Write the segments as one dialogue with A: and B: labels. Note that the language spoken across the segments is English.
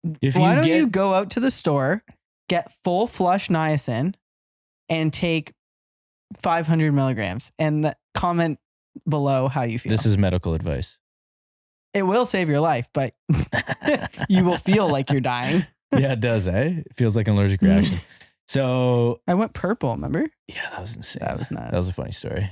A: Why don't you go out to the store, get full flush niacin, and take 500 milligrams, and comment below how you feel.
B: This is medical advice.
A: It will save your life, but you will feel like you're dying.
B: Yeah, it does, eh? It feels like an allergic reaction. So
A: I went purple, remember?
B: Yeah, that was insane.
A: That was nuts.
B: That was a funny story.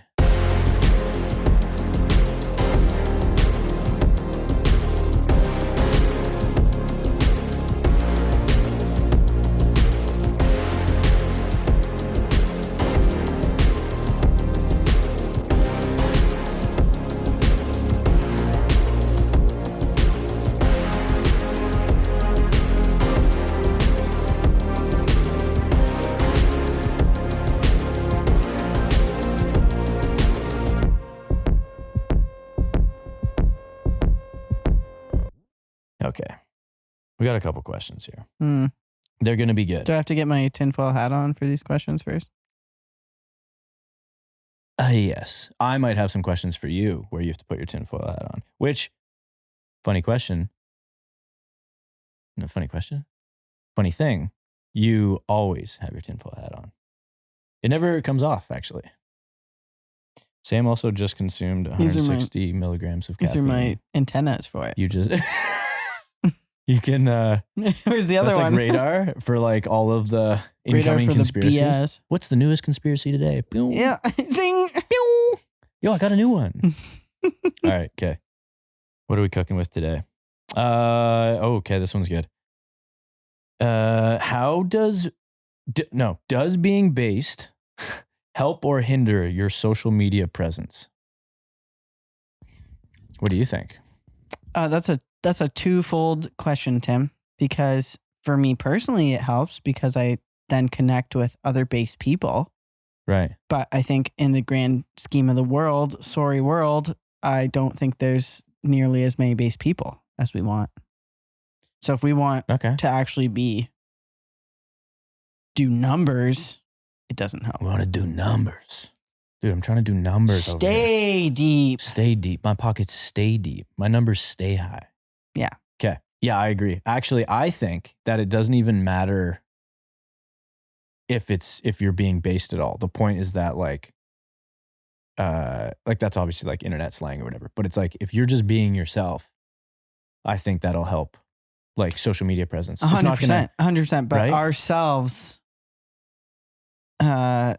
B: Okay. We got a couple questions here. They're going to be good.
A: Do I have to get my tinfoil hat on for these questions first?
B: Yes. I might have some questions for you where you have to put your tinfoil hat on. Which, funny question. No, funny question. Funny thing. You always have your tinfoil hat on. It never comes off, actually. Sam also just consumed 160 milligrams of caffeine.
A: These are my antennas for it.
B: You just... You can.
A: Where's the other one?
B: Like radar for like all of the incoming conspiracies. What's the newest conspiracy today? Pew.
A: Yeah. Zing.
B: Pew. Yo, I got a new one. All right. Okay. What are we cooking with today? Okay. This one's good. How does being based help or hinder your social media presence? What do you think?
A: That's a twofold question, Tim, because for me personally, it helps because I then connect with other based people.
B: Right.
A: But I think in the grand scheme of the world, I don't think there's nearly as many based people as we want. So if we want to actually do numbers, it doesn't help.
B: We want to do numbers. Dude, I'm trying to do numbers.
A: Stay deep.
B: Stay deep. My pockets stay deep. My numbers stay high.
A: Yeah.
B: Okay. Yeah, I agree. Actually, I think that it doesn't even matter if you're being based at all. The point is that like that's obviously like internet slang or whatever. But it's like if you're just being yourself, I think that'll help like social media presence.
A: 100%.
B: It's not gonna,
A: 100%. But
B: right?
A: Ourselves,
B: you know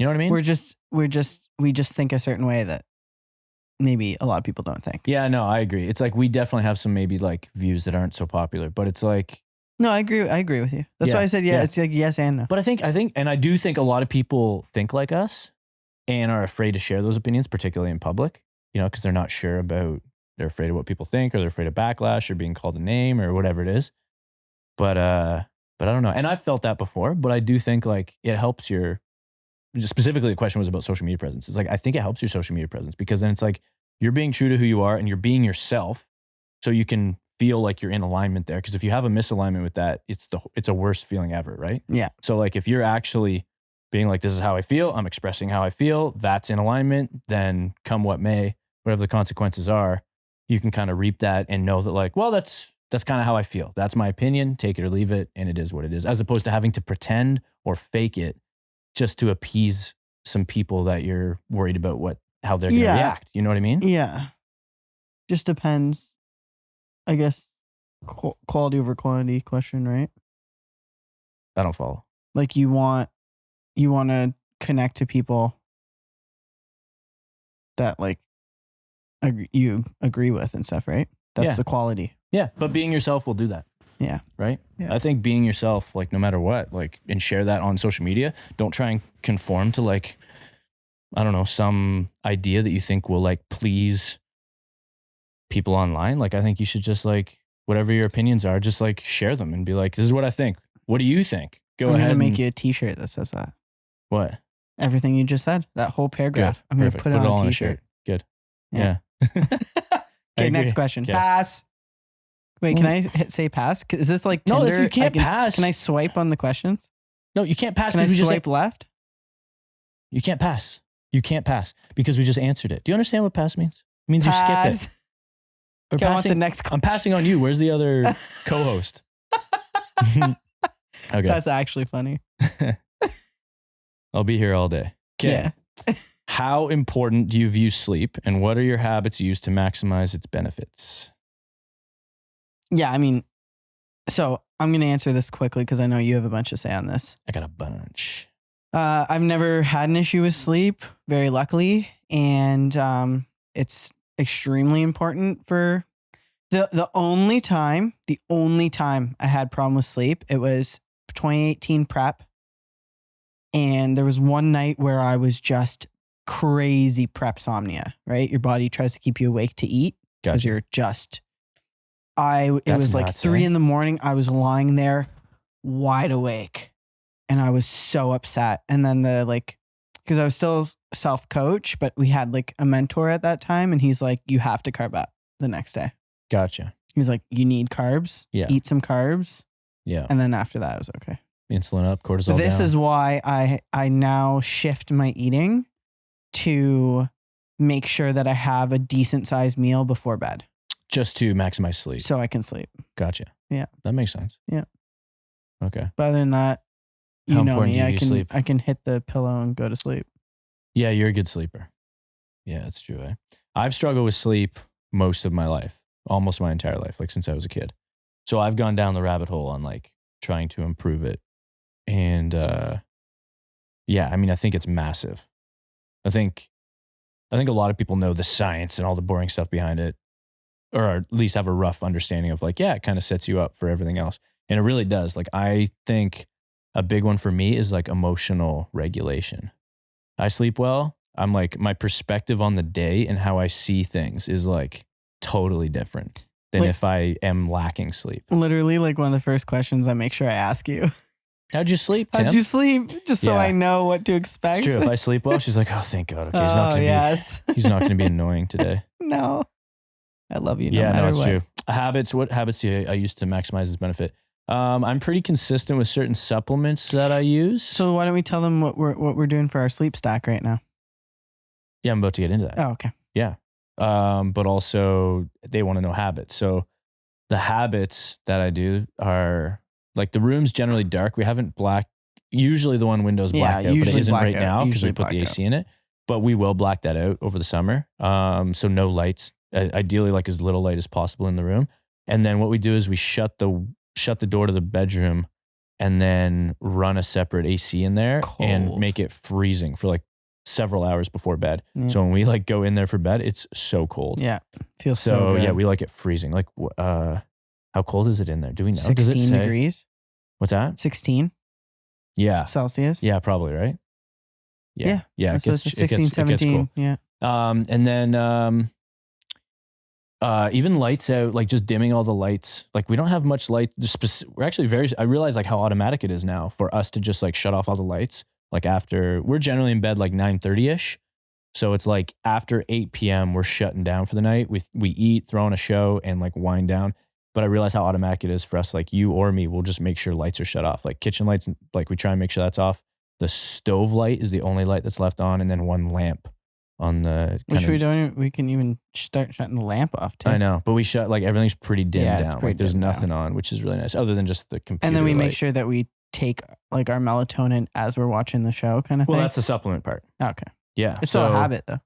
B: what I mean?
A: we just think a certain way that maybe a lot of people don't think.
B: Yeah, no, I agree. It's like we definitely have some maybe like views that aren't so popular, but it's like
A: no, I agree with you. That's why I said It's like yes and no.
B: But I think, and I do think a lot of people think like us and are afraid to share those opinions, particularly in public. You know, because they're not sure about. They're afraid of what people think, or they're afraid of backlash, or being called a name, or whatever it is. But I don't know. And I've felt that before. But I do think like it helps your. Specifically, the question was about social media presence. It's like, I think it helps your social media presence because then it's like you're being true to who you are and you're being yourself so you can feel like you're in alignment there. Because if you have a misalignment with that, it's a worst feeling ever, right?
A: Yeah.
B: So like if you're actually being like, this is how I feel, I'm expressing how I feel, that's in alignment, then come what may, whatever the consequences are, you can kind of reap that and know that like, well, that's kind of how I feel. That's my opinion, take it or leave it, and it is what it is. As opposed to having to pretend or fake it just to appease some people that you're worried about how they're going to react. You know what I mean?
A: Yeah. Just depends. I guess quality over quantity question, right?
B: I don't follow.
A: Like you want to connect to people that like you agree with and stuff, right? That's the quality.
B: Yeah, but being yourself will do that.
A: Yeah.
B: Right?
A: Yeah.
B: I think being yourself, like no matter what, like, and share that on social media. Don't try and conform to like, I don't know, some idea that you think will like please people online. Like, I think you should just like, whatever your opinions are, just like share them and be like, this is what I think. What do you think?
A: I'm going to make you a t-shirt that says that.
B: What?
A: Everything you just said, that whole paragraph.
B: Good.
A: I'm going to put it on a t-shirt.
B: Good.
A: Yeah. Okay, next question.
B: Okay.
A: Pass. Wait, can I say pass? Is this like Tinder?
B: No, you can't pass.
A: Can I swipe on the questions?
B: No, you can't pass.
A: Can I swipe left?
B: You can't pass. You can't pass because we just answered it. Do you understand what pass means? It means you skip it.
A: Get on with the next question.
B: I'm passing on you. Where's the other co-host? Okay.
A: That's actually funny.
B: I'll be here all day. Okay.
A: Yeah.
B: How important do you view sleep, and what are your habits used to maximize its benefits?
A: Yeah, I mean, so I'm going to answer this quickly because I know you have a bunch to say on this.
B: I got a bunch.
A: I've never had an issue with sleep, very luckily, and it's extremely important for the only time I had problem with sleep, it was 2018 prep, and there was one night where I was just crazy prepsomnia, right? Your body tries to keep you awake to eat because you're just it was like 3 a.m. I was lying there wide awake and I was so upset. And then because I was still self-coach, but we had like a mentor at that time and he's like, you have to carb up the next day.
B: Gotcha.
A: He's like, you need carbs.
B: Yeah.
A: Eat some carbs.
B: Yeah.
A: And then after that, it was okay.
B: Insulin up, cortisol down.
A: This is why I now shift my eating to make sure that I have a decent sized meal before bed.
B: Just to maximize sleep.
A: So I can sleep.
B: Gotcha.
A: Yeah.
B: That makes sense.
A: Yeah.
B: Okay.
A: But other than that,
B: How
A: you know
B: important
A: me.
B: do you sleep?
A: I can hit the pillow and go to sleep.
B: Yeah, you're a good sleeper. Yeah, that's true. Eh? I've struggled with sleep most of my life, almost my entire life, like since I was a kid. So I've gone down the rabbit hole on like trying to improve it. And yeah, I mean, I think it's massive. I think a lot of people know the science and all the boring stuff behind it, or at least have a rough understanding of like, yeah, it kind of sets you up for everything else. And it really does. Like, I think a big one for me is like emotional regulation. I sleep well. I'm like, my perspective on the day and how I see things is like totally different than if I am lacking sleep.
A: Literally, like one of the first questions I make sure I ask you.
B: How'd you sleep, Tim?
A: How'd you sleep? Just so I know what to expect.
B: It's true. If I sleep well, she's like, oh, thank God. Okay, he's not going to be annoying today.
A: No. I love you.
B: No, it's true. Habits. What habits do I use to maximize this benefit? I'm pretty consistent with certain supplements that I use.
A: So why don't we tell them what we're doing for our sleep stack right now?
B: Yeah, I'm about to get into that.
A: Oh, okay.
B: Yeah. But also they want to know habits. So the habits that I do are like the room's generally dark. We haven't usually the one window's blacked out, but it isn't right now because we put the AC in it. But we will black that out over the summer. So no lights. Ideally, like as little light as possible in the room. And then what we do is we shut the door to the bedroom and then run a separate AC in there and make it freezing for like several hours before bed. Yeah. So when we like go in there for bed, it's so cold.
A: Yeah. Feels so good.
B: Yeah, we like it freezing. Like, how cold is it in there? Do we know?
A: 16 degrees.
B: What's that?
A: 16.
B: Yeah.
A: Celsius.
B: Yeah, probably, right? Yeah. Yeah.
A: It gets 16, 17.
B: Cool.
A: Yeah.
B: And then, even lights out, like just dimming all the lights. Like we don't have much light. We're actually I realize like how automatic it is now for us to just like shut off all the lights. Like we're generally in bed like 9:30ish. So it's like after 8 p.m. we're shutting down for the night. We eat, throw on a show and like wind down. But I realize how automatic it is for us. Like you or me, we'll just make sure lights are shut off. Like kitchen lights, like we try and make sure that's off. The stove light is the only light that's left on, and then one lamp on the.
A: We can even start shutting the lamp off too.
B: I know, but we shut like everything's pretty dimmed down. Like there's nothing on, which is really nice, other than just the computer.
A: And then we make sure that we take like our melatonin as we're watching the show, kind of thing.
B: Well, that's the supplement part.
A: Okay.
B: Yeah,
A: it's still a habit though.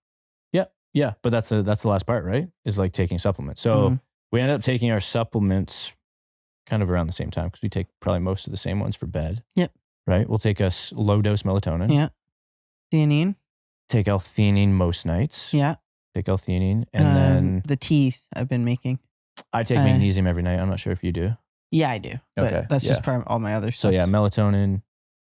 B: Yeah, but that's the last part, right? Is like taking supplements. So we end up taking our supplements kind of around the same time because we take probably most of the same ones for bed.
A: Yep.
B: Right. We'll take us low dose melatonin.
A: Yeah. Theanine.
B: Take L-theanine most nights.
A: Yeah.
B: Take L-theanine and then
A: the teas I've been making.
B: I take magnesium every night. I'm not sure if you do.
A: Yeah, I do. But that's just part of all my other stuff.
B: So yeah, melatonin,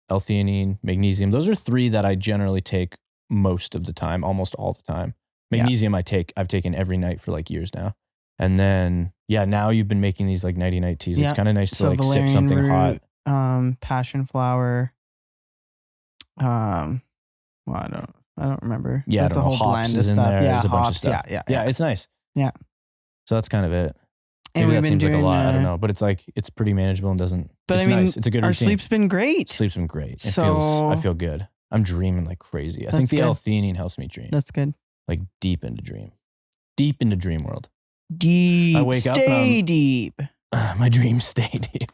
B: L-theanine, magnesium. Those are 3 that I generally take most of the time, almost all the time. Magnesium I've taken every night for like years now. And then now you've been making these like nighty night teas. It's kind of nice to like sip something root,
A: hot. Passion flower. Well, I don't remember.
B: Yeah,
A: it's a whole blend of stuff.
B: Yeah,
A: there's
B: a bunch of stuff.
A: Yeah,
B: it's nice.
A: Yeah.
B: So that's kind of it.
A: And
B: maybe that seems like a lot. I don't know, but it's like it's pretty manageable and doesn't.
A: But
B: it's nice. It's a good routine.
A: Our sleep's been great.
B: Sleep's been great. I feel good. I'm dreaming like crazy. I think the L-theanine helps me dream.
A: That's good.
B: Like deep into dream world.
A: Deep.
B: I wake up
A: Stay
B: and
A: deep.
B: my dreams stay deep.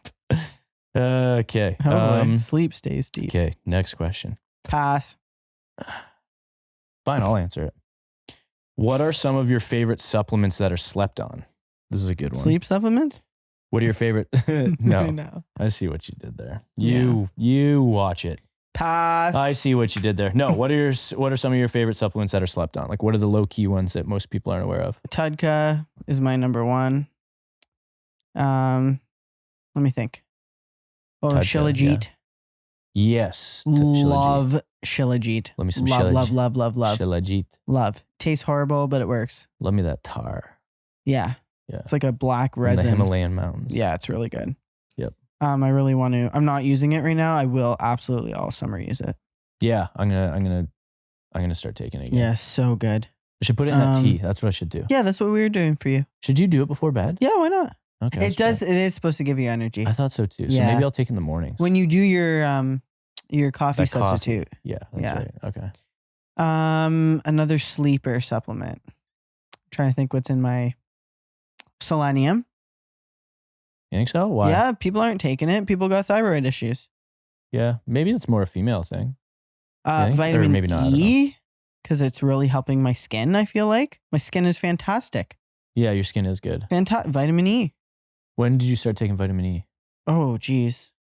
B: Okay.
A: Hopefully, sleep stays deep.
B: Okay. Next question.
A: Pass.
B: Fine, I'll answer it. What are some of your favorite supplements that are slept on? This is a good one.
A: Sleep supplements?
B: What are your favorite?
A: No.
B: I see what you did there. You watch it.
A: Pass.
B: I see what you did there. No, what are some of your favorite supplements that are slept on? Like, what are the low key ones that most people aren't aware of?
A: Tudka is my number one. Let me think. Oh,
B: Tudka,
A: Shilajit.
B: Yes.
A: Love Shilajit.
B: Love me some
A: love,
B: Shilajit.
A: love.
B: Shilajit.
A: Love. Tastes horrible, but it works.
B: Love me that tar.
A: Yeah.
B: Yeah.
A: It's like a black
B: From
A: resin.
B: the Himalayan mountains.
A: Yeah, it's really good.
B: Yep.
A: I really want to. I'm not using it right now. I will absolutely all summer use it.
B: Yeah, I'm gonna start taking it again.
A: Yeah, so good.
B: I should put it in that tea. That's what I should do.
A: Yeah, that's what we were doing for you.
B: Should you do it before bed?
A: Yeah, why not?
B: Okay.
A: It does. It is supposed to give you energy.
B: I thought so too. So
A: Yeah.
B: maybe I'll take it in the mornings.
A: When you do your coffee
B: That
A: substitute.
B: Yeah, that's
A: Yeah.
B: right. Okay.
A: Another sleeper supplement. I'm trying to think what's in my selenium.
B: You think so? Why?
A: Yeah, people aren't taking it. People got thyroid issues.
B: Yeah. Maybe it's more a female thing. You think? Or
A: Vitamin
B: maybe not, I don't
A: E, because it's really helping my skin. I feel like my skin is fantastic.
B: Yeah, your skin is good.
A: Vitamin E.
B: When did you start taking vitamin E?
A: Oh, geez.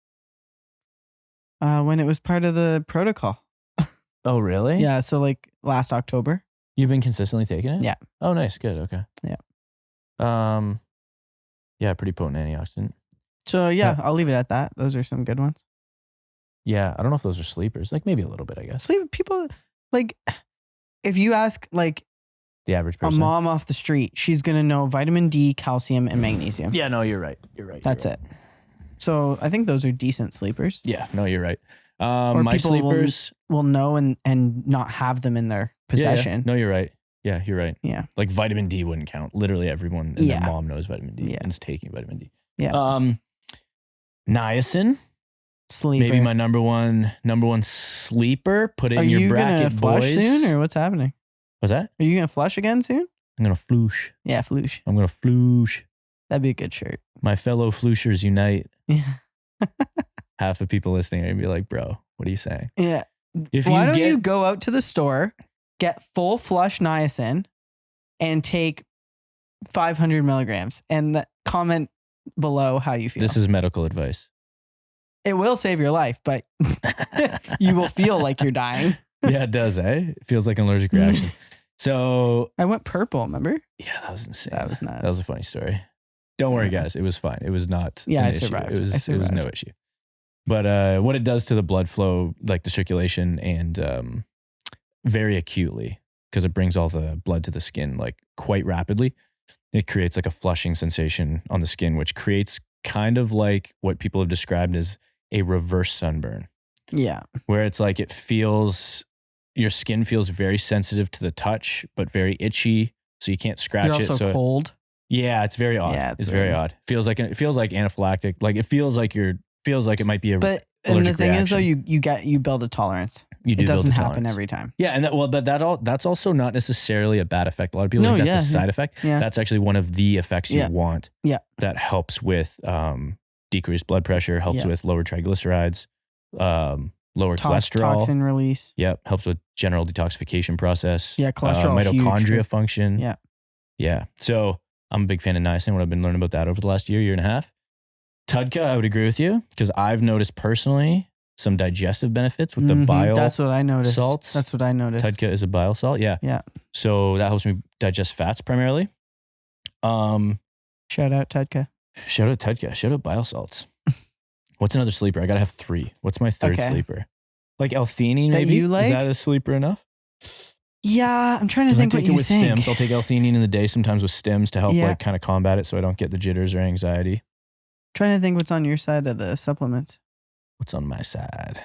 A: When it was part of the protocol.
B: Oh, really?
A: Yeah, so like last October.
B: You've been consistently taking it?
A: Yeah.
B: Oh, nice. Good. Okay.
A: Yeah.
B: Yeah, pretty potent antioxidant.
A: So yeah, I'll leave it at that. Those are some good ones.
B: Yeah, I don't know if those are sleepers. Like maybe a little bit, I guess.
A: Sleep people like if you ask like
B: The average
A: a
B: person.
A: mom off the street, she's gonna know vitamin D, calcium, and magnesium.
B: Yeah, no, you're right. You're right.
A: That's it. So I think those are decent sleepers.
B: Yeah, no, you're right.
A: Or
B: My
A: people
B: sleepers.
A: will know and not have them in their possession.
B: No, you're right. Yeah, you're right.
A: Yeah.
B: Like vitamin D wouldn't count. Literally everyone and
A: Yeah.
B: their mom knows vitamin D
A: Yeah.
B: and is taking vitamin D.
A: Yeah.
B: Niacin.
A: Sleeper.
B: Maybe my number one sleeper. Put it
A: Are
B: in your
A: you
B: bracket,
A: gonna flush
B: boys.
A: soon, or what's happening?
B: What's that?
A: Are you gonna flush again soon?
B: I'm gonna floosh.
A: Yeah, floosh.
B: I'm gonna floosh.
A: That'd be a good shirt.
B: My fellow flooshers unite.
A: Yeah.
B: Half the people listening are gonna be like, bro, what are you saying?
A: Yeah.
B: If
A: Why don't
B: get,
A: you go out to the store, get full flush niacin, and take 500 milligrams, and comment below how you feel.
B: This is medical advice.
A: It will save your life, but you will feel like you're dying.
B: Yeah, it does, eh? It feels like an allergic reaction. So
A: I went purple, remember?
B: yeah, that was insane.
A: That was nuts.
B: That was a funny story. Don't worry, guys. It was fine. It was not.
A: Yeah,
B: an
A: I
B: issue.
A: survived.
B: It was.
A: I
B: It was no
A: survived.
B: issue. But what it does to the blood flow, like the circulation, and very acutely, because it brings all the blood to the skin like quite rapidly. It creates like a flushing sensation on the skin, which creates kind of like what people have described as a reverse sunburn,
A: Yeah.
B: where it's like your skin feels very sensitive to the touch, but very itchy, so you can't scratch
A: You're
B: it.
A: also
B: So
A: cold.
B: yeah, it's very odd.
A: Yeah,
B: it's
A: it's
B: very
A: weird.
B: odd. Feels like anaphylactic. Like it feels like it might be a.
A: But and the
B: allergic
A: thing is though,
B: reaction.
A: you build a tolerance.
B: You do
A: It doesn't
B: build a
A: happen
B: tolerance.
A: every time.
B: Yeah, and that's also not necessarily a bad effect. A lot of people
A: No,
B: think that's
A: yeah,
B: a side effect.
A: yeah.
B: That's actually one of the effects you
A: Yeah.
B: want.
A: Yeah.
B: That helps with decreased blood pressure, helps
A: Yeah.
B: with lower triglycerides, lower cholesterol.
A: Toxin release.
B: Yep, helps with general detoxification process.
A: Yeah, cholesterol, huge.
B: mitochondria function.
A: Yeah.
B: Yeah. So I'm a big fan of niacin. What I've been learning about that over the last year and a half. Tudka, I would agree with you because I've noticed personally some digestive benefits with the bile.
A: That's what I noticed.
B: salts.
A: That's what I noticed.
B: Tudka is a bile salt. Yeah.
A: Yeah.
B: So that helps me digest fats primarily.
A: Shout out Tudka.
B: Shout out Tudka. Shout out bile salts. What's another sleeper? I gotta have 3. What's my third
A: Okay.
B: sleeper? Like L-theanine,
A: That
B: maybe.
A: you like?
B: Is that a sleeper enough?
A: Yeah, I'm trying to
B: 'Cause I
A: think what
B: take it
A: you
B: with
A: think.
B: stims. I'll take L-theanine in the day, sometimes with stims to help
A: Yeah.
B: like kind of combat it, so I don't get the jitters or anxiety.
A: Trying to think what's on your side of the supplements.
B: What's on my side?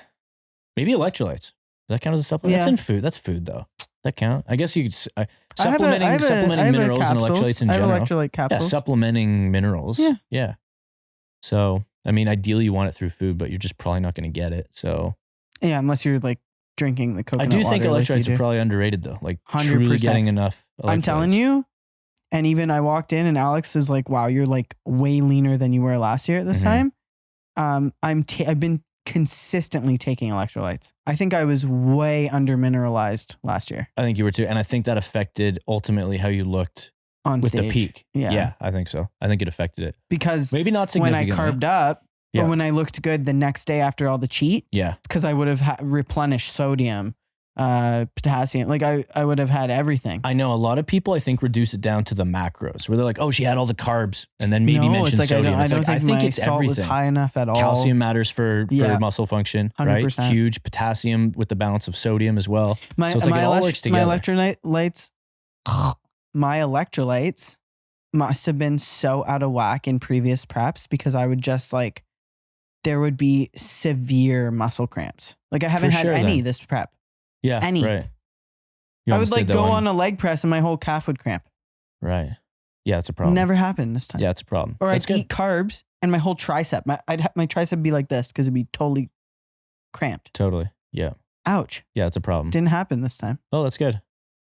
B: Maybe electrolytes. Does that count as a supplement? That's
A: Yeah.
B: in food. That's food though. That count? I guess you could
A: I have
B: supplementing minerals and
A: capsules.
B: electrolytes in
A: I have
B: general.
A: electrolyte
B: Yeah,
A: capsules.
B: supplementing minerals.
A: Yeah.
B: Yeah. So, I mean, ideally you want it through food, but you're just probably not going to get it. So,
A: Yeah, unless you're like drinking the
B: I
A: coconut
B: do think
A: water like
B: electrolytes
A: you
B: are
A: do.
B: probably underrated though. Like
A: 100%.
B: truly getting enough electrolytes.
A: I'm telling you, And even I walked in and Alex is like, wow, you're like way leaner than you were last year at this time. I've been consistently taking electrolytes. I think I was way under mineralized last year
B: I think you were too. And I think that affected ultimately how you looked
A: on
B: with
A: stage.
B: the peak.
A: Yeah.
B: I think so. I think it affected it.
A: Because
B: Maybe not
A: when I
B: significantly.
A: carved up,
B: Yeah.
A: or when I looked good the next day after all the cheat,
B: Yeah.
A: because I would have replenished sodium, potassium. Like I would have had everything.
B: I know a lot of people, I think, reduce it down to the macros where they're like, oh, she had all the carbs and then maybe mentioned
A: it's like
B: sodium.
A: I don't think my
B: it's
A: salt was
B: everything.
A: high enough at all.
B: Calcium matters for
A: Yeah.
B: muscle function, right?
A: 100%.
B: Huge. Potassium with the balance of sodium as well.
A: My,
B: So it's like
A: my
B: it all
A: elect-
B: works
A: my
B: together.
A: my electrolytes must have been so out of whack in previous preps because I would just like, there would be severe muscle cramps. Like I haven't
B: For
A: had
B: sure,
A: any
B: then.
A: this prep.
B: Yeah.
A: Any.
B: Right. You
A: I
B: almost
A: would like
B: did that
A: go
B: one.
A: on a leg press and my whole calf would cramp.
B: Right. Yeah, it's a problem.
A: Never happened this time.
B: Yeah, it's a problem.
A: Or
B: That's
A: I'd
B: good.
A: eat carbs and my whole tricep, my tricep be like this because it'd be totally cramped.
B: Totally. Yeah.
A: Ouch.
B: Yeah, it's a problem.
A: Didn't happen this time.
B: Oh, that's good.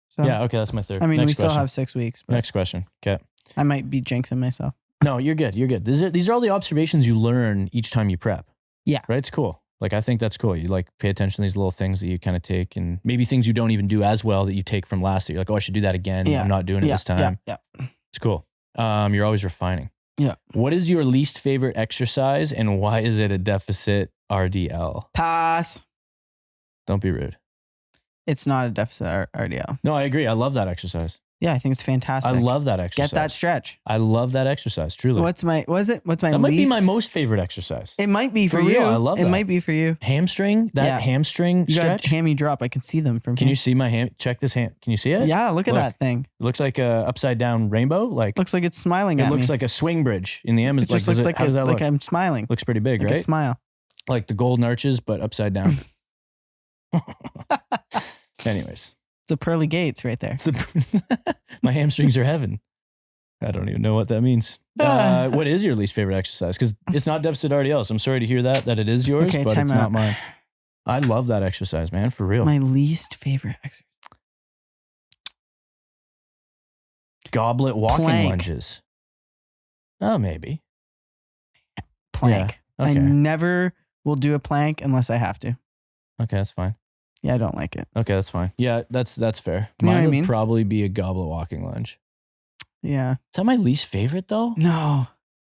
A: So
B: Yeah. Okay. That's my third.
A: I mean,
B: Next
A: we still
B: question.
A: have 6 weeks, but
B: Next question. Okay.
A: I might be jinxing myself.
B: No, you're good. You're good. These are all the observations you learn each time you prep.
A: Yeah.
B: Right? It's cool. Like, I think that's cool. You like pay attention to these little things that you kind of take and maybe things you don't even do as well that you take from last year. You're like, oh, I should do that again.
A: Yeah.
B: I'm not doing it this time.
A: Yeah.
B: It's cool. You're always refining.
A: Yeah.
B: What is your least favorite exercise and why is it a deficit RDL?
A: Pass.
B: Don't be rude.
A: It's not a deficit RDL.
B: No, I agree. I love that exercise.
A: Yeah, I think it's fantastic.
B: I love that exercise.
A: Get that stretch.
B: I love that exercise. Truly.
A: What's my
B: that
A: least?
B: might be my most favorite exercise.
A: It might be for
B: For
A: you.
B: real, I love
A: it
B: that.
A: might be for you.
B: Hamstring, that
A: Yeah.
B: hamstring
A: You got
B: stretch.
A: hammy drop. I can see them from
B: Can
A: here.
B: you see my hand? Check this hand. Can you see it?
A: Yeah, look at
B: Look.
A: that thing.
B: It looks like a upside down rainbow. Like
A: Looks like it's smiling
B: it
A: at
B: looks
A: me.
B: like a swing bridge in the
A: It
B: Amazon.
A: just looks like
B: how does that look?
A: I'm smiling.
B: Looks pretty big,
A: Like a
B: right?
A: smile.
B: Like the golden arches, but upside down. Anyways,
A: It's the pearly gates right there.
B: so my hamstrings are heaven. I don't even know what that means. What is your least favorite exercise? Because it's not deficit RDL. So I'm sorry to hear that it is yours,
A: Okay,
B: but
A: time
B: it's
A: out.
B: not mine. I love that exercise, man. For real.
A: My least favorite exercise.
B: Goblet walking
A: Plank.
B: lunges. Oh, maybe.
A: Plank. I
B: Okay.
A: never will do a plank unless I have to.
B: Okay, that's fine.
A: Yeah, I don't like it.
B: Okay, that's fine. Yeah, that's fair.
A: You know what
B: Mine
A: I
B: would
A: mean?
B: probably be a goblet walking lunge.
A: Yeah.
B: Is that my least favorite though?
A: No.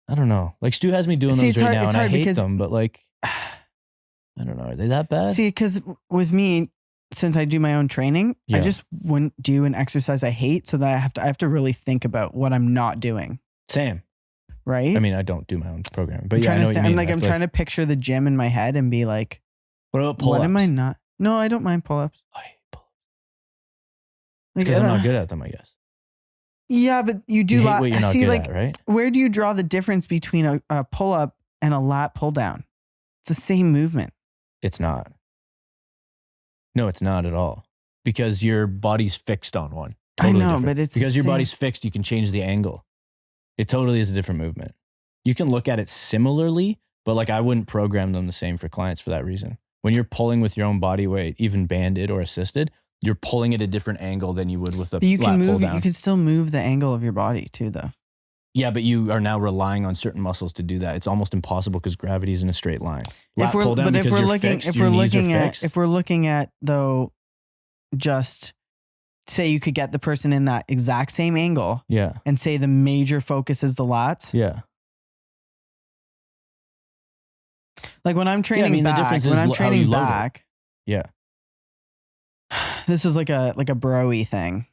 B: I don't know. Like Stu has me doing
A: See,
B: those
A: it's
B: right
A: hard-
B: now,
A: it's
B: and I
A: hard
B: hate
A: because-
B: them. But like, I don't know. Are they that bad?
A: See, because with me, since I do my own training,
B: Yeah.
A: I just wouldn't do an exercise I hate, so that I have to really think about what I'm not doing.
B: Same.
A: Right?
B: I mean, I don't do my own programming, but
A: I'm
B: yeah, I
A: trying
B: know
A: to
B: what you
A: I'm
B: mean.
A: like I'm trying to picture the gym in my head and be like,
B: What about pull-ups?
A: what am I not? No, I don't mind pull-ups.
B: I hate pull-ups
A: Like,
B: because I'm
A: I
B: not
A: don't-
B: good at them. I guess.
A: Yeah, but you do
B: You hate
A: lat.
B: what you're not
A: See,
B: good
A: like,
B: at, right?
A: where do you draw the difference between a pull-up and a lat pull-down? It's the same movement.
B: It's not. No, it's not at all. Because your body's fixed on one.
A: I know,
B: different.
A: but it's
B: because
A: the
B: your
A: same.
B: body's fixed, you can change the angle. It totally is a different movement. You can look at it similarly, but like I wouldn't program them the same for clients for that reason. When you're pulling with your own body weight, even banded or assisted, you're pulling at a different angle than you would with a
A: But you
B: lat
A: can
B: pull
A: move.
B: down.
A: You can still move the angle of your body too, though.
B: Yeah, but you are now relying on certain muscles to do that. It's almost impossible because gravity is in a straight line. Lat pull down because you're fixed,
A: if
B: your
A: we're
B: knees are
A: looking at
B: fixed.
A: if we're looking at though, just say you could get the person in that exact same angle
B: Yeah,
A: and say the major focus is the lats.
B: yeah.
A: Like when I'm training
B: mean, the
A: back,
B: difference
A: when
B: is
A: I'm
B: how you
A: training
B: load it.
A: back,
B: Yeah.
A: this is like a bro-y thing,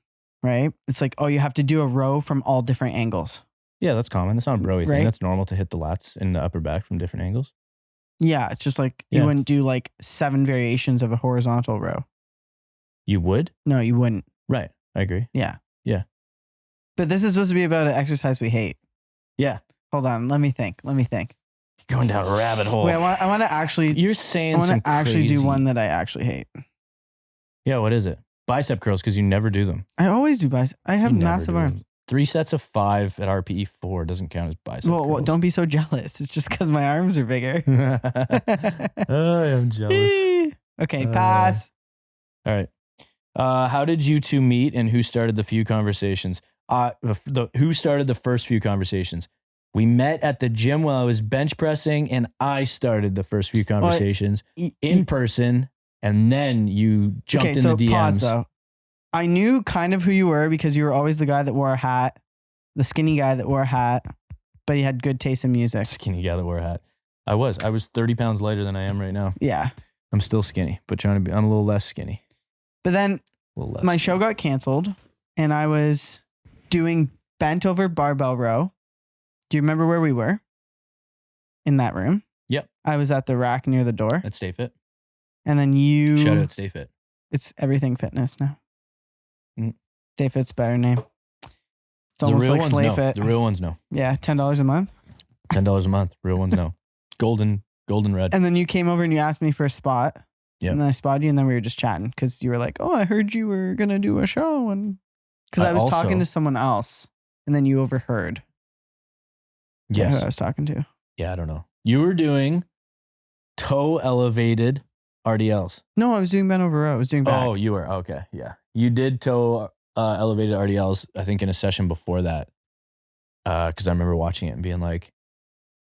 A: right? It's like, oh, you have to do a row from all different angles.
B: Yeah, that's common. That's not a bro-y
A: Right?
B: thing. That's normal to hit the lats in the upper back from different angles.
A: Yeah, it's just like you
B: Yeah.
A: wouldn't do like 7 variations of a horizontal row.
B: You would?
A: No, you wouldn't.
B: Right. I agree.
A: Yeah.
B: Yeah.
A: But this is supposed to be about an exercise we hate.
B: Yeah.
A: Hold on, let me think.
B: Going down a rabbit hole.
A: Wait, I want to actually.
B: You're saying
A: I want
B: some
A: to actually do
B: crazy-
A: one that I actually hate.
B: Yeah, what is it? Bicep curls, because you never do them.
A: I always do bicep. I have
B: You never
A: massive
B: do
A: arms.
B: them. 3 sets of 5 at RPE 4 doesn't count as bicep
A: Well,
B: curls.
A: don't be so jealous. It's just because my arms are bigger.
B: I am jealous.
A: Okay, pass.
B: All right. How did you two meet and who started the few conversations? Who started the first few conversations? We met at the gym while I was bench pressing, and I started the first few conversations in person, and then you jumped in the DMs.
A: Pause though. I knew kind of who you were because you were always the guy that wore a hat, the skinny guy that wore a hat, but he had good taste in music.
B: Skinny guy that wore a hat. I was 30 pounds lighter than I am right now.
A: Yeah.
B: I'm still skinny, but I'm a little less skinny.
A: But then my show got canceled and I was doing bent over barbell row. Do you remember where we were? In that room?
B: Yep.
A: I was at the rack near the door.
B: At Stay Fit.
A: And then you...
B: Shout out Stay Fit.
A: It's Everything Fitness now.
B: Mm.
A: Stay Fit's better name. It's
B: The
A: almost
B: real
A: like
B: ones
A: Slay
B: know.
A: Fit.
B: The real ones know.
A: Yeah, $10 a month.
B: $10 a month. Real ones know. Golden red.
A: And then you came over and you asked me for a spot.
B: Yep.
A: And then I spotted you and then we were just chatting because you were like, oh, I heard you were going to do a show. And because I was talking to someone else and then you overheard.
B: Yes.
A: Who I was talking to.
B: Yeah, I don't know. You were doing toe elevated RDLs.
A: No, I was doing bent over row. I was doing back.
B: Oh, you were. Okay. Yeah. You did toe elevated RDLs, I think, in a session before that. Because I remember watching it and being like,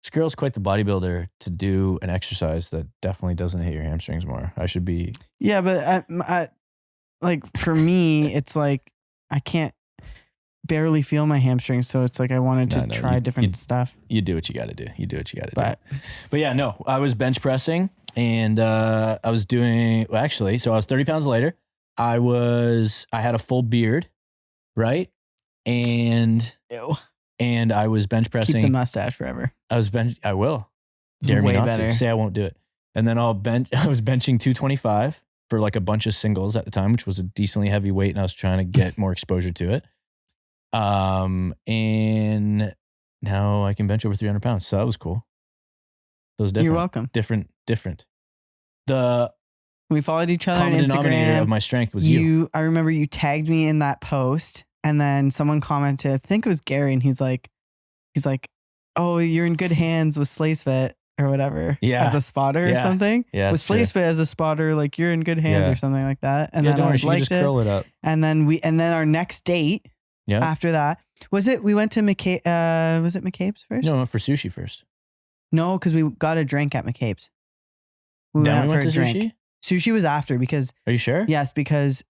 B: this girl's quite the bodybuilder to do an exercise that definitely doesn't hit your hamstrings more. I should be.
A: Yeah, but I like for me, it's like I can't barely feel my hamstrings. So it's like I wanted to try different stuff.
B: You do what you got to do. You do what you got to do. But yeah, no, I was bench pressing and I was doing, well, actually, so I was 30 pounds lighter. I had a full beard, right? And
A: Ew.
B: And I was bench pressing.
A: Keep the mustache forever.
B: I will.
A: It's way better.
B: Say I won't do it. And then I was benching 225 for like a bunch of singles at the time, which was a decently heavy weight, and I was trying to get more exposure to it. And now I can bench over 300 pounds. So that was cool. That was different.
A: You're welcome.
B: Different.
A: We followed each other on
B: Common
A: Instagram.
B: denominator of my strength was you.
A: I remember you tagged me in that post. And then someone commented, I think it was Gary, and he's like, oh, you're in good hands with Slacefit or whatever.
B: Yeah.
A: As a spotter or something.
B: Yeah.
A: With Slacefit as a spotter, like you're in good hands or something like that. And then
B: don't
A: I
B: worry,
A: liked
B: just
A: it.
B: curl it up.
A: And then our next date after that, we went to was it McCabe's first?
B: No, we went for sushi first.
A: No, because we got a drink at McCabe's. We went to drink. Sushi? Sushi was after because.
B: Are you sure?
A: Yes, because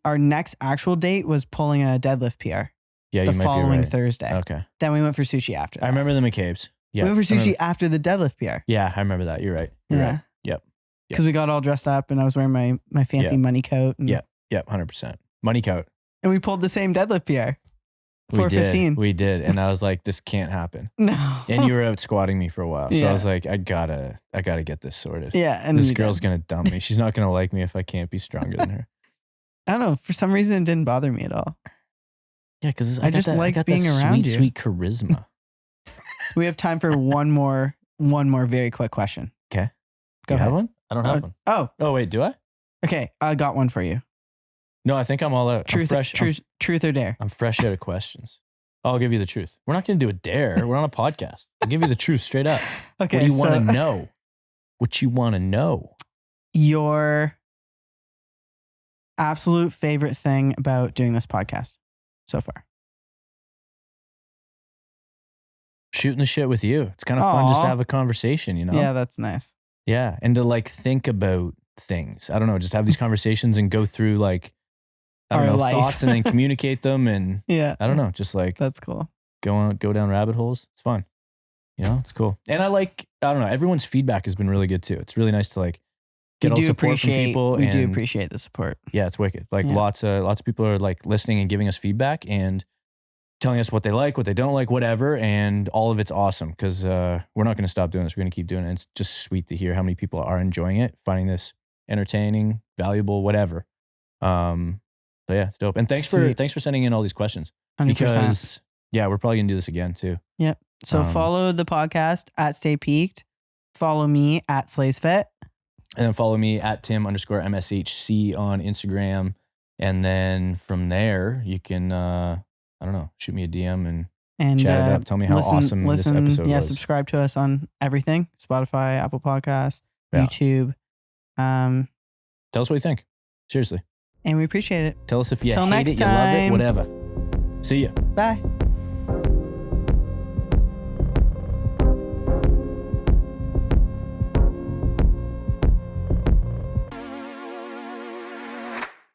A: our next actual date was pulling a deadlift PR.
B: Yeah,
A: the
B: you might
A: following
B: be right.
A: Thursday.
B: Okay.
A: Then we went for sushi after that.
B: I remember the McCabe's. Yeah.
A: We went for sushi after the deadlift PR.
B: Yeah, I remember that. You're right. You're right. Yep.
A: Because we got all dressed up and I was wearing my fancy money coat. And,
B: Yep, 100%. Money coat.
A: And we pulled the same deadlift PR. 415.
B: We did. And I was like, this can't happen.
A: No.
B: And you were out squatting me for a while. So I was like, I gotta get this sorted.
A: Yeah. And
B: this girl's going to dump me. She's not going to like me if I can't be stronger than her.
A: I don't know. For some reason, it didn't bother me at all.
B: Yeah, because
A: I just like being around you.
B: Sweet charisma.
A: We have time for one more very quick question.
B: Okay.
A: Go ahead.
B: Have one? I don't have one.
A: Oh,
B: wait, do I?
A: Okay, I got one for you.
B: No, I think I'm all out.
A: Truth or dare?
B: I'm fresh out of questions. I'll give you the truth. We're not going to do a dare. We're on a podcast. I'll give you the truth straight up.
A: Okay.
B: What do you want to know? What you want to know?
A: Your absolute favorite thing about doing this podcast so far?
B: Shooting the shit with you. It's kind of fun just to have a conversation, you know?
A: Yeah, that's nice.
B: Yeah. And to like think about things. I don't know, just have these conversations and go through like, thoughts and then communicate them. And I don't know, just like,
A: that's cool.
B: Go down rabbit holes. It's fun. You know, it's cool. And I don't know, everyone's feedback has been really good too. It's really nice to like get all support from people.
A: We do appreciate the support.
B: Yeah, it's wicked. Like lots of people are like listening and giving us feedback and telling us what they like, what they don't like, whatever. And all of it's awesome because we're not going to stop doing this. We're going to keep doing it. And it's just sweet to hear how many people are enjoying it, finding this entertaining, valuable, whatever. So yeah, it's dope. And thanks for sending in all these questions
A: 100%.
B: Because we're probably going to do this again too.
A: Yep. So follow the podcast at Stay Peaked. Follow me at Slacefit.
B: And then follow me at Tim_MSHC on Instagram. And then from there, you can, shoot me a DM and chat it up. Tell me how awesome this episode was.
A: Subscribe to us on everything. Spotify, Apple Podcasts, YouTube.
B: Tell us what you think. Seriously.
A: And we appreciate it.
B: Tell us if you hate it, you love it, whatever. See ya.
A: Bye.